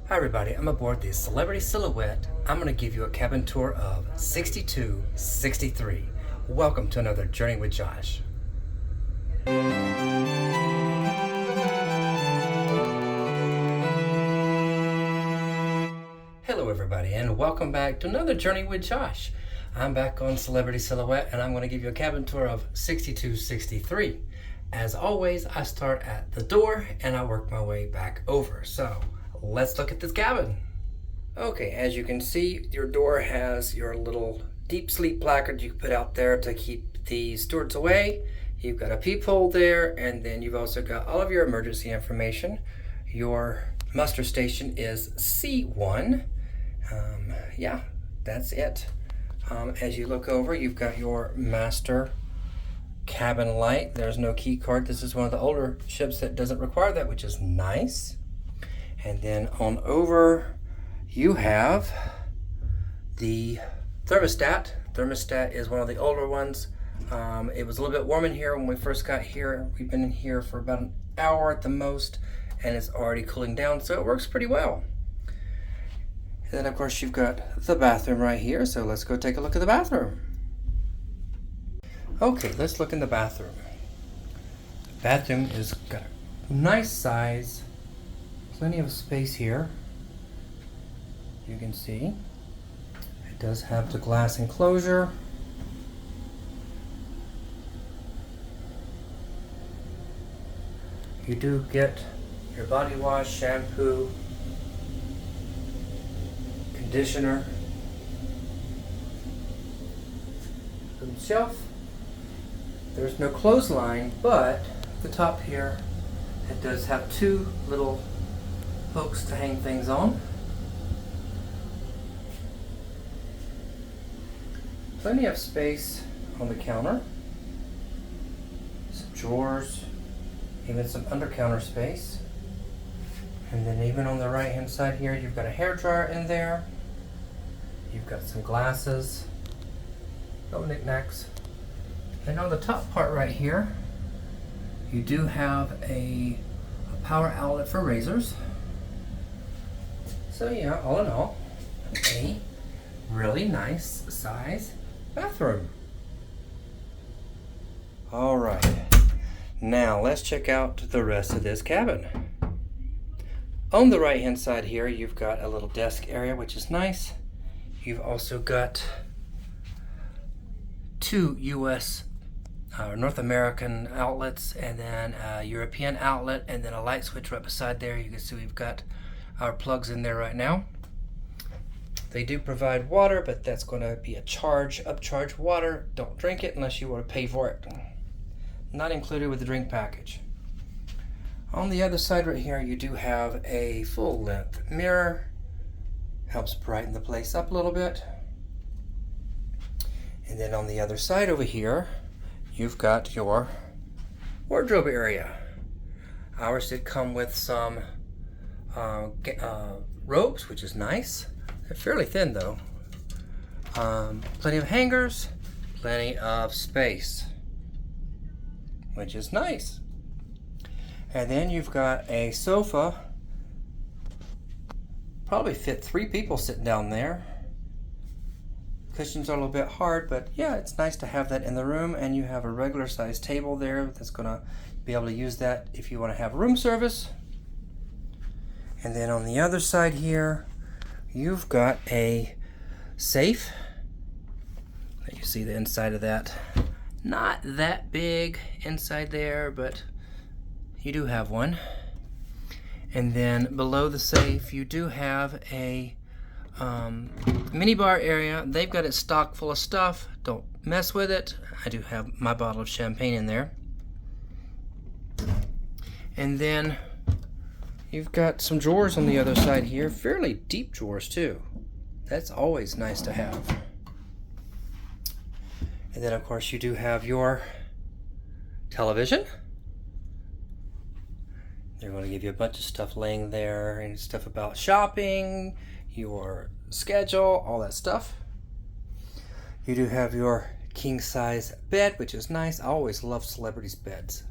Hi everybody, I'm aboard the Celebrity Silhouette. I'm going to give you a cabin tour of 6263. Welcome to another Journey with Josh. Hello everybody and welcome back to another Journey with Josh. I'm back on Celebrity Silhouette and I'm going to give you a cabin tour of 6263. As always, I start at the door and I work my way back over. So let's look at this cabin. Okay, as you can see, your door has your little deep sleep placard you can put out there to keep the stewards away. You've got a peephole there, and then you've also got all of your emergency information. Your muster station is C1. Yeah, that's it. As you look over, you've got your master cabin light. There's no key card. This is one of the older ships that doesn't require that, which is nice. And then on over, you have the thermostat. Thermostat is one of the older ones. It was a little bit warm in here when we first got here. We've been in here for about an hour at the most, and it's already cooling down, so it works pretty well. And then of course you've got the bathroom right here, so let's go take a look at the bathroom. Okay, let's look in the bathroom. The bathroom is got a nice size. Plenty of space here. You can see it does have the glass enclosure. You do get your body wash, shampoo, conditioner, food shelf. There's no clothesline, but at the top here it does have two little hooks to hang things on. Plenty of space on the counter. Some drawers, even some under counter space. And then even on the right hand side here, you've got a hairdryer in there. You've got some glasses, no knickknacks. And on the top part right here, you do have a power outlet for razors. So yeah, all in all, a really nice size bathroom. All right, now let's check out the rest of this cabin. On the right hand side here, you've got a little desk area, which is nice. You've also got two US North American outlets, and then a European outlet, and then a light switch right beside there. You can see we've got our plugs in there right now. They do provide water, but that's going to be a upcharge water. Don't drink it unless you want to pay for it. Not included with the drink package. On the other side right here, you do have a full length mirror. Helps brighten the place up a little bit. And then on the other side over here, you've got your wardrobe area. Ours did come with some robes, which is nice. They're fairly thin though. Plenty of hangers, plenty of space, which is nice. And then you've got a sofa. Probably fit 3 people sitting down there. Cushions are a little bit hard, but yeah, it's nice to have that in the room. And you have a regular sized table there that's gonna be able to use that if you want to have room service. And then on the other side here, you've got a safe. You see the inside of that. Not that big inside there, but you do have one. And then below the safe, you do have a mini bar area. They've got it stocked full of stuff. Don't mess with it. I do have my bottle of champagne in there. And then you've got some drawers on the other side here. Fairly deep drawers too. That's always nice to have. And then of course you do have your television. They're going to give you a bunch of stuff laying there, and stuff about shopping, your schedule, all that stuff. You do have your king size bed, which is nice. I always love celebrities' beds.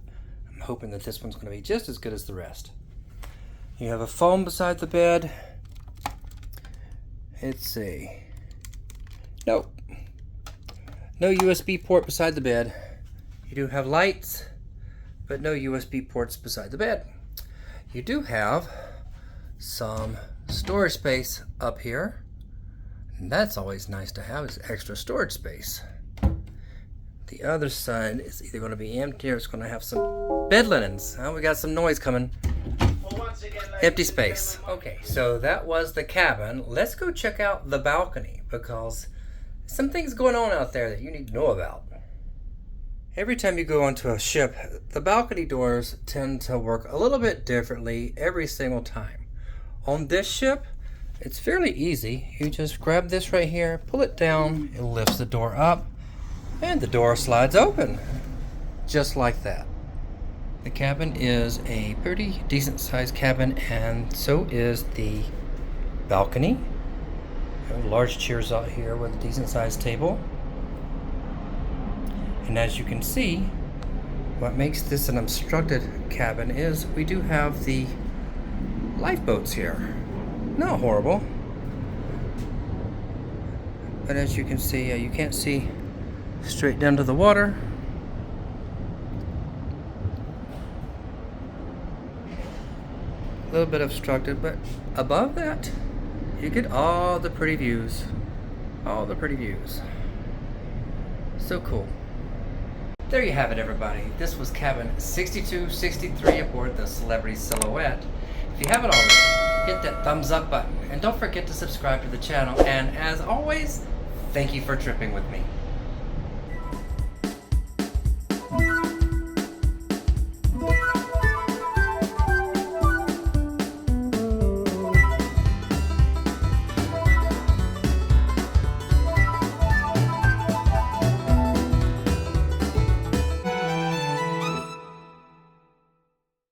I'm hoping that this one's going to be just as good as the rest. You have a phone beside the bed. let's see. Nope. No USB port beside the bed. You do have lights, but no USB ports beside the bed. You do have some storage space up here. And that's always nice to have, is extra storage space. The other side is either going to be empty or it's going to have some bed linens. Oh, we got some noise coming. Empty space. Okay, so that was the cabin. Let's go check out the balcony because some things going on out there that you need to know about. Every time you go onto a ship, the balcony doors tend to work a little bit differently every single time. On this ship, it's fairly easy. You just grab this right here, pull it down, it lifts the door up, and the door slides open. Just like that. The cabin is a pretty decent sized cabin, and so is the balcony. Large chairs out here with a decent sized table. And as you can see, what makes this an obstructed cabin is we do have the lifeboats here. Not horrible. But as you can see, you can't see straight down to the water. A little bit obstructed, but above that, you get all the pretty views. All the pretty views. So cool. There you have it, everybody. This was cabin 6263 aboard the Celebrity Silhouette. If you haven't already, hit that thumbs up button. And don't forget to subscribe to the channel. And as always, thank you for tripping with me.